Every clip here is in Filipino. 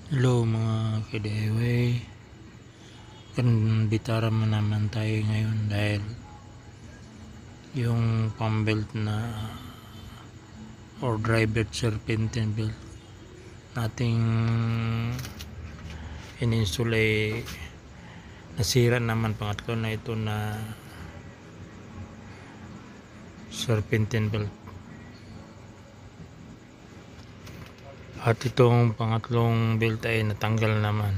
Hello mga ka-DIY, kan bitara mo naman tayo ngayon dahil yung pump belt na or driver serpentine belt nating in-install ay nasira naman. Pangatlo na ito na serpentine belt, at itong pangatlong belt ay natanggal naman.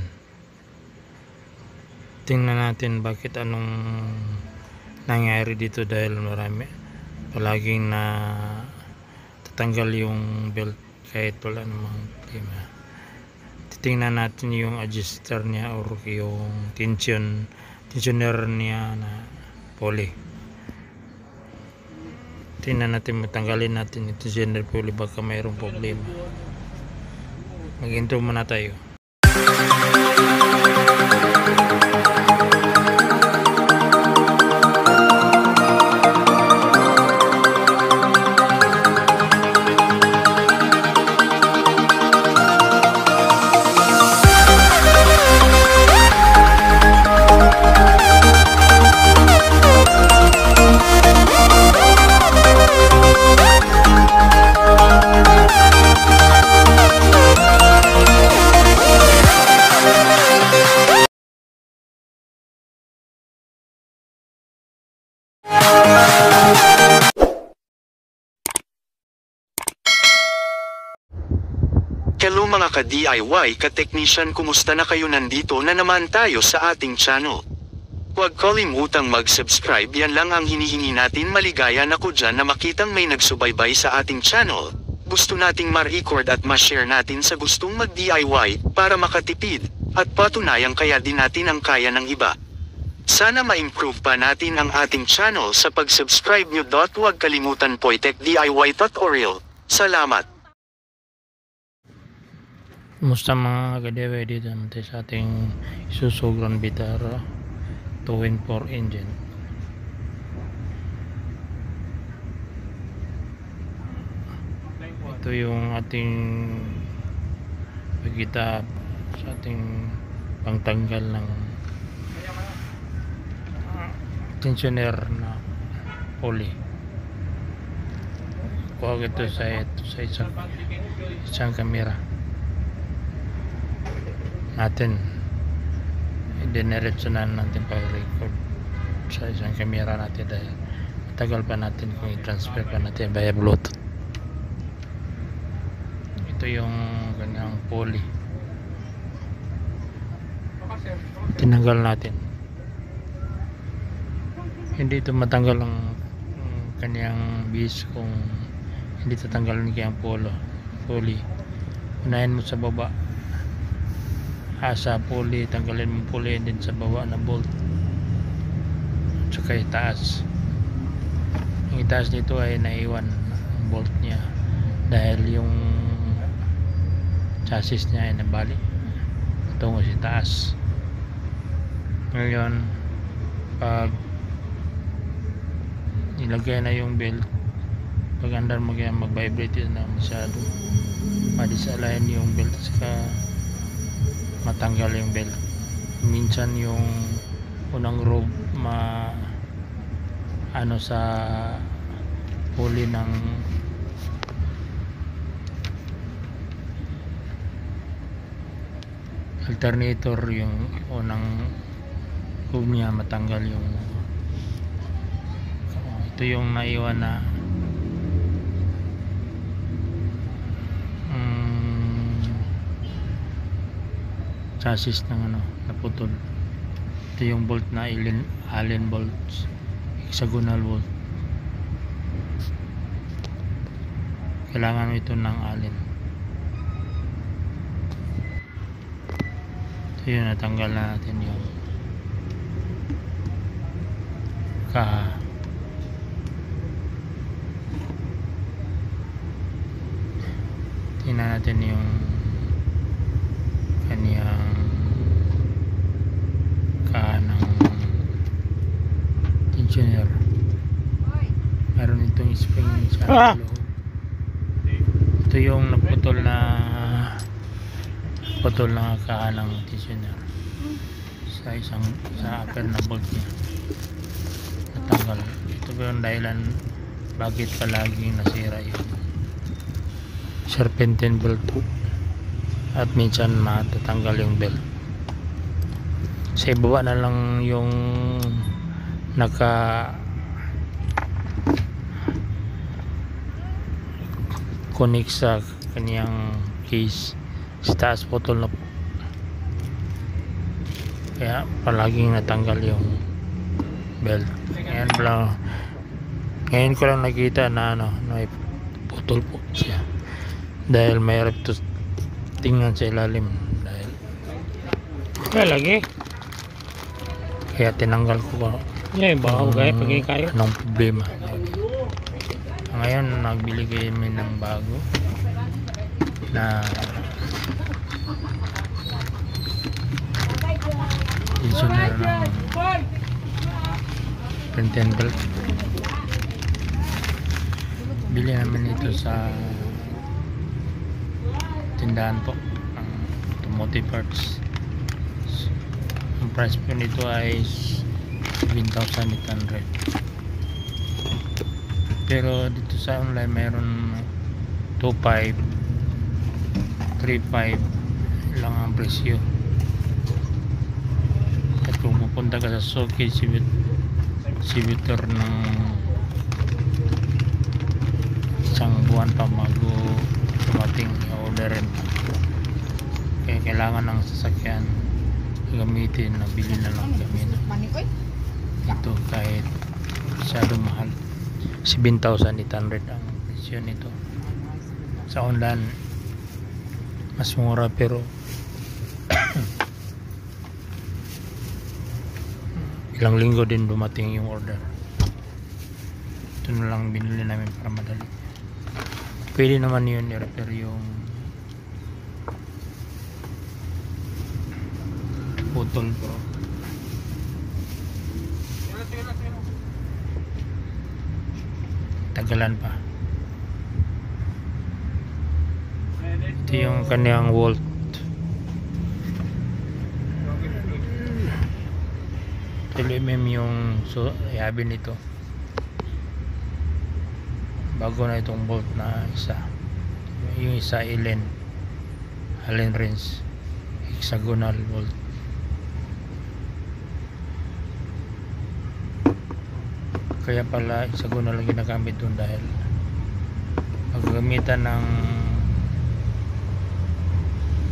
Tingnan natin bakit, anong nangyari dito, dahil marami palaging na tatanggal yung belt kahit wala namang problema. Titingnan natin yung adjuster niya or yung tensioner niya na pulley. Tingnan natin, matanggalin natin yung tensioner pulley, baka mayroong problema. Mag-intro muna tayo. Hello mga ka-DIY ka-technician, kumusta na kayo? Nandito na naman tayo sa ating channel. Huwag kalimutang mag-subscribe, yan lang ang hinihingi natin. Maligaya na ko dyan na makitang may nagsubaybay sa ating channel. Gusto nating ma-record at ma-share natin sa gustong mag-DIY para makatipid, at patunayang kaya din natin ang kaya ng iba. Sana ma-improve pa natin ang ating channel sa pag-subscribe nyo. Huwag kalimutan po i-tech DIY tutorial. Salamat! Kumusta mga ka-DIY, dito naman tayo sa ating Isuzu Grand Vitara 2.4 engine. Ito yung ating pagkita sa ating pangtanggal ng tensioner na pulley. Kuha ito sa isang kamera natin, idiniretsunan natin pag-record sa isang camera natin dahil matagal pa natin kung i-transfer pa natin via Bluetooth. Ito yung kanyang pulley, tinanggal natin. Hindi ito matanggal ang kanyang bis kung hindi tatanggalin kanyang pulley. Unahin mo sa baba, sa pulley, tanggalin mo pulley, din sa baba na bolt, tsaka itaas. Yung itaas nito ay naiwan ang bolt niya dahil yung chassis niya ay nabalik tungo sa taas. Ngayon, pag nilagay na yung belt, pag andar mo kaya mag-vibrate na masyado, madisalign yung belt saka matanggal yung belt. Minsan yung unang rope sa pulley ng alternator, yung unang rope niya matanggal yung ito yung naiwan na chassis ng naputol. Ito yung bolt na Allen bolts, hexagonal bolt. Kailangan mo ito ng Allen. Ito yun, natanggal na natin yung tingnan natin yung kaniyang ng tensioner. Meron itong spring sa loob. Ito yung naputol na putol na kahalang tensioner sa upper na bolt niya, natanggal. Ito po yung dahilan bakit palaging nasira yung serpentine belt at minsan matatanggal yung belt. Sa ibaba na lang yung naka connect sa kaniyang case, sa taas putol na po, kaya palaging natanggal yung belt. Ngayon ko lang nakita na may putol po siya dahil may to tingnan sa ilalim dahil kaya tinanggal ko Baho kaya pagay kayo. anong problema. Ngayon nagbili kami ng bago na tensioner ng serpentine belt. Bili namin ito sa tindahan po ng automotive parts. Ang price po nito ay 7,800, pero dito sa online mayroon 2,500, 3,500 lang ang presyo. At kung pupunta ka sa Suki Civitor ng isang buwan pa bago dumating, orderin, kaya kailangan ng sasakyan gamitin na bili na lang kami ito kahit masyadong mahal. 7,800 ang presyo nito. Sa online mas mura, pero ilang linggo din dumating yung order. Ito na lang binili namin para madali. Pwede naman yun i-repair yung putol, bro. Tagalan pa. Ito yung kanyang volt. Mm yung yabi nito. Bago na itong bolt na isa. Yung isa Allen wrench hexagonal bolt. Kaya pala hexagonal lang ginagamit doon dahil paggamitan ng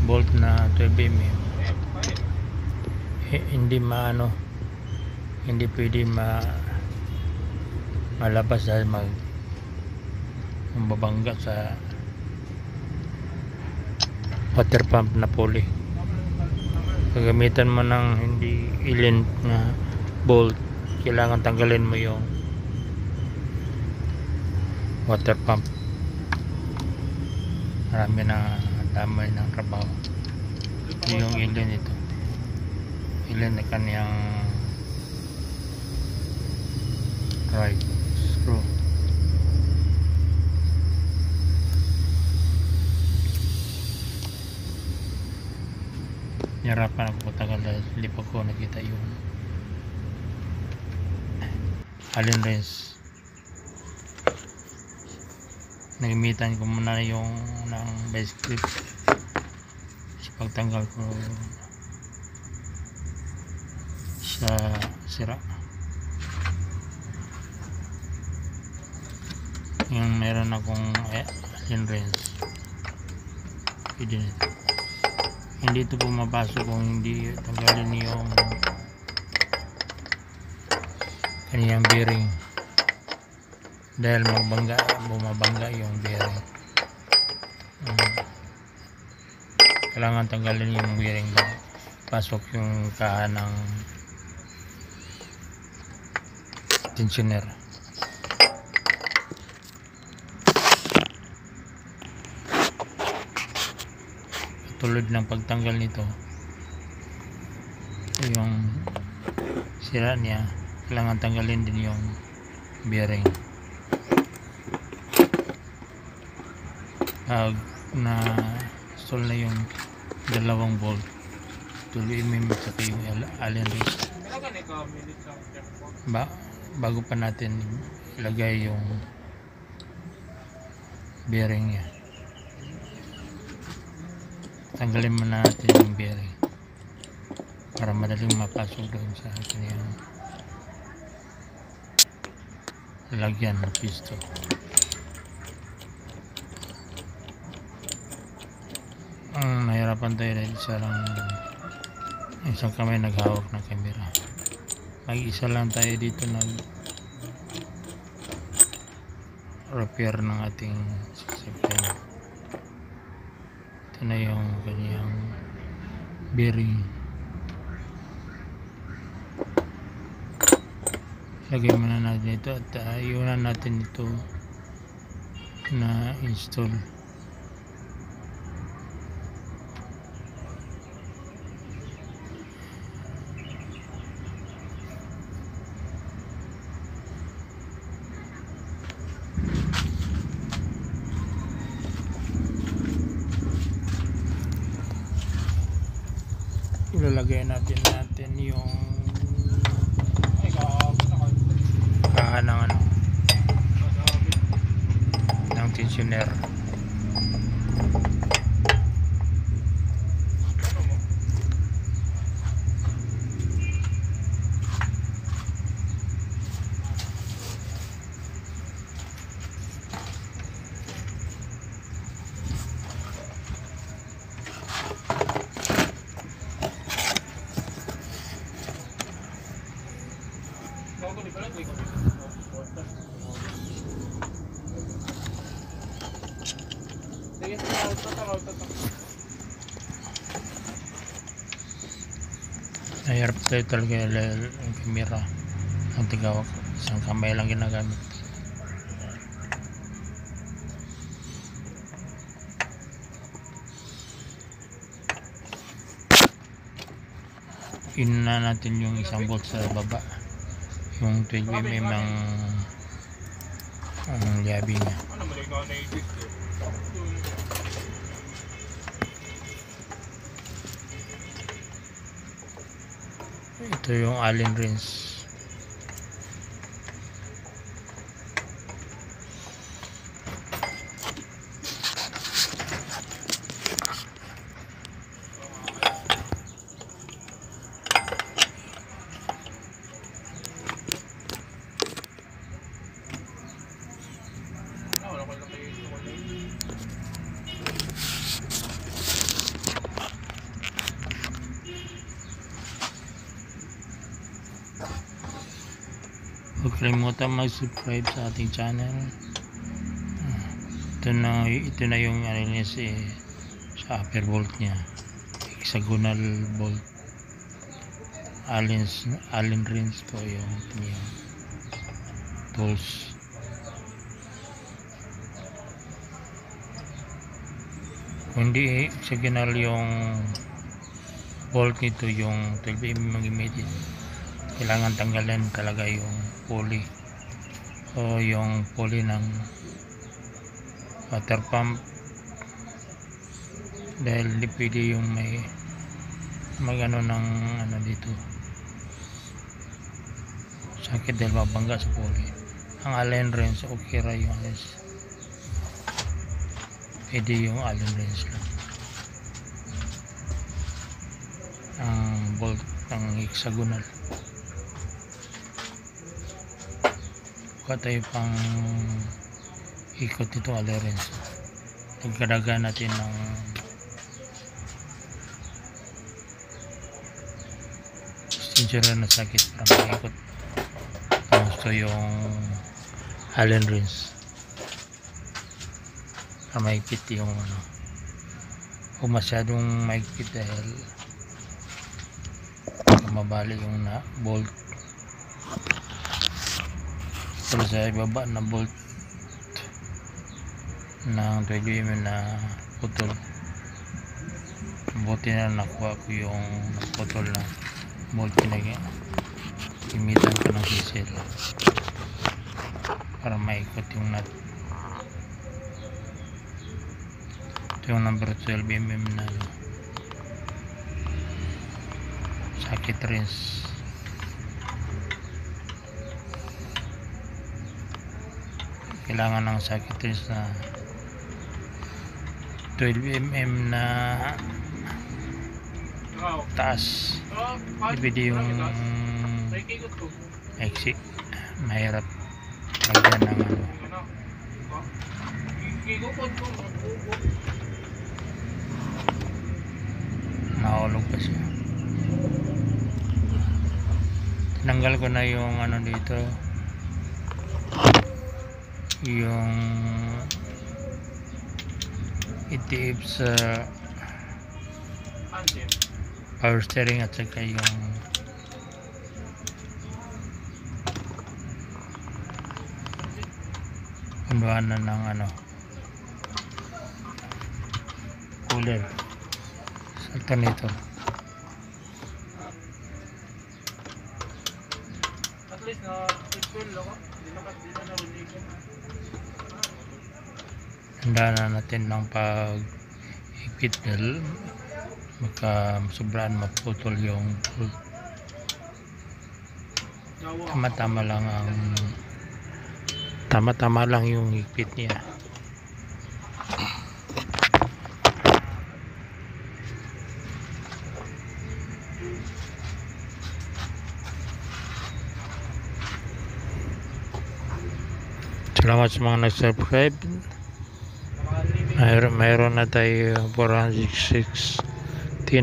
bolt na 12mm hindi pwede malabas dahil mababangga sa water pump na pulley. Gagamitan mo ng hindi Allen na bolt, kailangan tanggalin mo yung water pump. Marami na damay ng trabaho. Ito yung Allen, ito Allen na kanyang right screw. Nirapan ako tagal dahil hindi pa ko nakita yung Allen wrench. Nagimitan ko muna yung ng base clip kasi pagtanggal ko sa sira. Yung meron akong Allen wrench, hindi ito pumapasok kung hindi tanggalin yung kaniyang bearing dahil bumabangga yung bearing. Kailangan tanggalin yung bearing na pasok yung kaha ng tensioner. Tulad ng pagtanggal nito, yung sira niya, kailangan tanggalin din yung bearing. Pag na install na yung dalawang bolt, 12mm at saka yung allen wrench. Bago pa natin ilagay yung bearing niya, tanggalin muna natin yung bearing para madaling mapasok doon sa kanyang lagyan ng piston. Nahirapan tayo dahil isang kamay naghawak ng camera. Mag-isa lang tayo dito nag repair ng ating sasakyan. Ito na yung kanyang bearing. Lagay muna natin ito at iunan natin ito na install. Ilalagay natin yung kaha ng ng tensioner. Nahirap tayo talaga yung camera ang tigawak, isang kamay lang ginagamit. Inuna natin yung isang bolt sa baba, yung 12mm ang liabi niya. Ito yung allen wrench. Huwag kalimutan mag-subscribe sa ating channel. Ito na yung sa upper bolt nya, hexagonal bolt, allen wrench po yung tools. Kung hindi hexagonal yung bolt nito, yung 12mm mag-immediate, kailangan tanggalin talaga yung pulley o yung pulley ng water pump, dahil hindi pwede yung may magano ng dito, sakit dahil mabangga sa pulley. Ang allen wrench okay ra yung pwede yung allen wrench lang. Ang bolt ng hexagonal, tayo pang ikot nito allen wrench. Nagkadaga natin ng extension na sakit para maikot. Gusto yung allen wrench para maikit yung kung masyadong maikit dahil mabali yung bolt. Ito sa ibaba na bolt ng 12mm na putol. Buti na nakuha ko yung putol na bolt, gimitan ko ng sisel para maikot yung nut. Ito yung number 12mm na socket wrench. Kailangan ng socket wrench na 12mm na taas. Ibidi yung exit. Mahirap lagyan ng ano. Nahulog pa siya. Tinanggal ko na yung ano dito, yung itiip sa power steering at saka yung punduhanan ng ano, cooler sa alternator. At least na petrol lang, hindi na narinig. Handa na natin ng pag-ipit dahil sobraan maputol yung bolt. Tama-tama lang yung higpit niya. Salamat sa mga nag-subscribe. Mayroon na tayo 460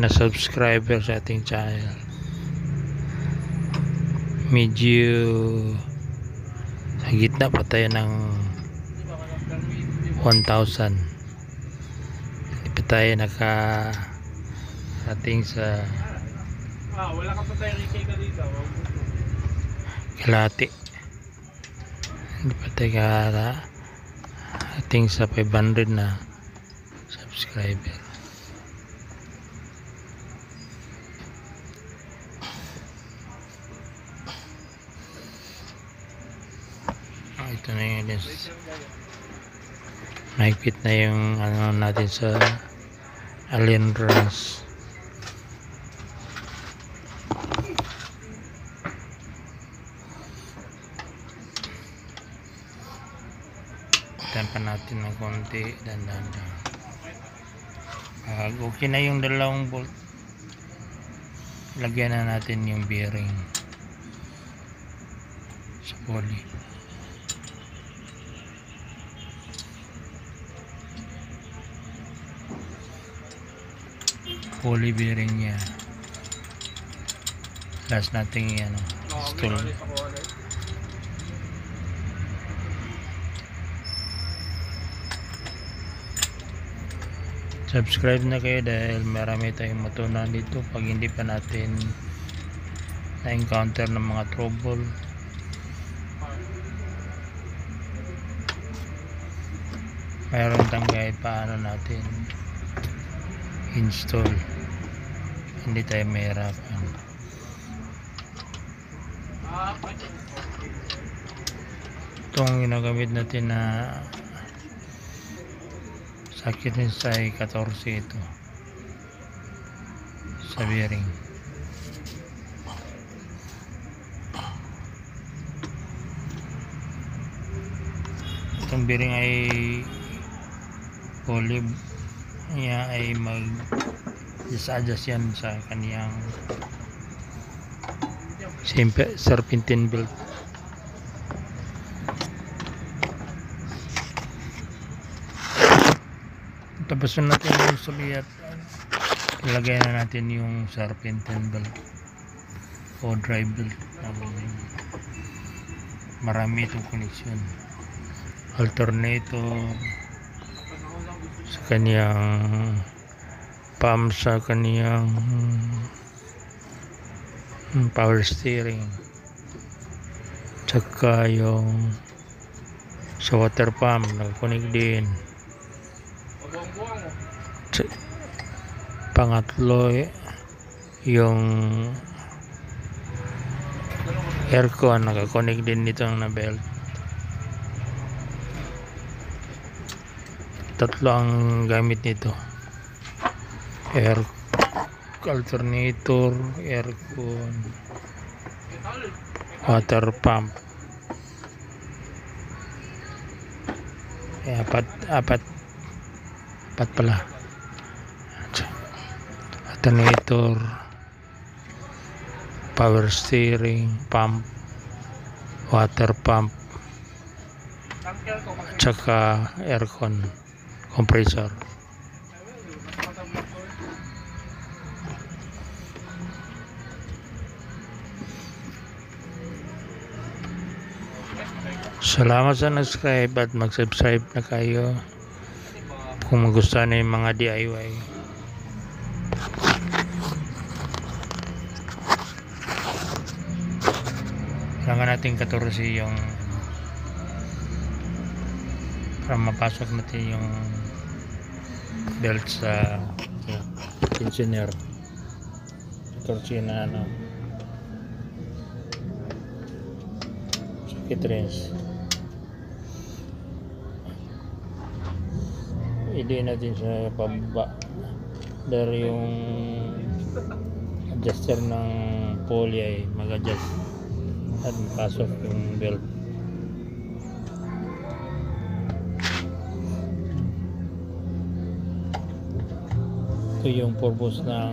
na subscriber sa ating channel. Medyo sa gitna pa tayo ng 1,000. Hindi pa tayo nakarating sa wala ka pa tayo rikay ka dito. kalahati. Hindi pa tayo nakarating sa 500 na subscriber. Ito na yung lens. Mahigpit na yung ano natin sa alien wrench. Tapan natin ng konti, dandan lang. Pag okay na yung dalawang bolt, lagyan na natin yung bearing sa poly. Poly bearing niya. Last natin yan install. Subscribe na kayo dahil marami tayong matunan dito pag hindi pa natin na-encounter ng mga trouble. Mayroon tayong guide paano natin install, hindi tayo mahirapan. Itong ginagamit natin na sakit rin sa 14 ito sa bearing. Itong bearing ay poly niya ay mag-adjust yan sa kaniyang serpentine belt. Tapos na natin yung suliat, ilagay na natin yung serpentine belt o drive belt. Marami itong connection, alternator sa kaniyang pump, sa kaniyang power steering, tsaka yung sa water pump nakakunik din. Pangatlo yung aircon nakakunik din nitong na belt. Tatlo ang gamit nito, aircon, alternator, aircon, water pump. Apat pala. Alternator, power steering, pump, water pump, Tangkel ko at saka aircon compressor. Salamat sa nag-subscribe at mag-subscribe na kayo kung magustuhan na yung mga DIY. Kailangan natin 14 yung para mapasok natin yung belt sa tensioner. 14 na socket wrench. Hindi natin sa pababa dari yung adjuster ng pulley ay mag-adjust at pasok yung belt. Ito yung purpose ng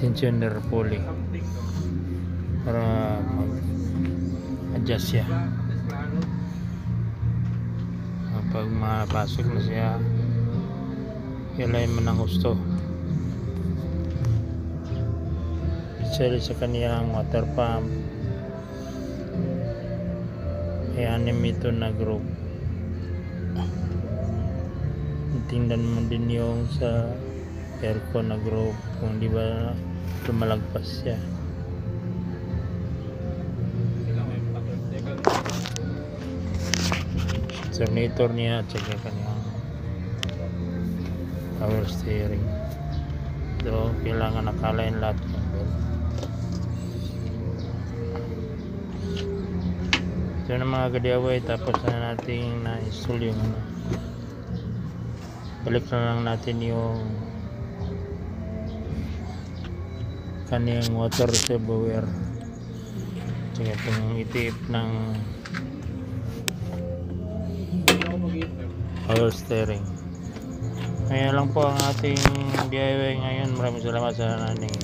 tensioner pulley para mag-adjust siya. Pag mapasok na siya, ilay mo ng gusto. Especially sa kaniyang water pump, may 6 ito na group. Tingnan mo din yung sa aircon na group kung di ba lumalagpas siya. Alternator niya at saka kanyang power steering. So kailangan nakalain lahat ng belt. Ito na mga ka-DIY, tapos na natin na-install yung balik na lang natin yung kanyang water reservoir at saka itong itip ng power steering. Kaya lang po ang ating DIY ngayon. Maraming salamat sa naning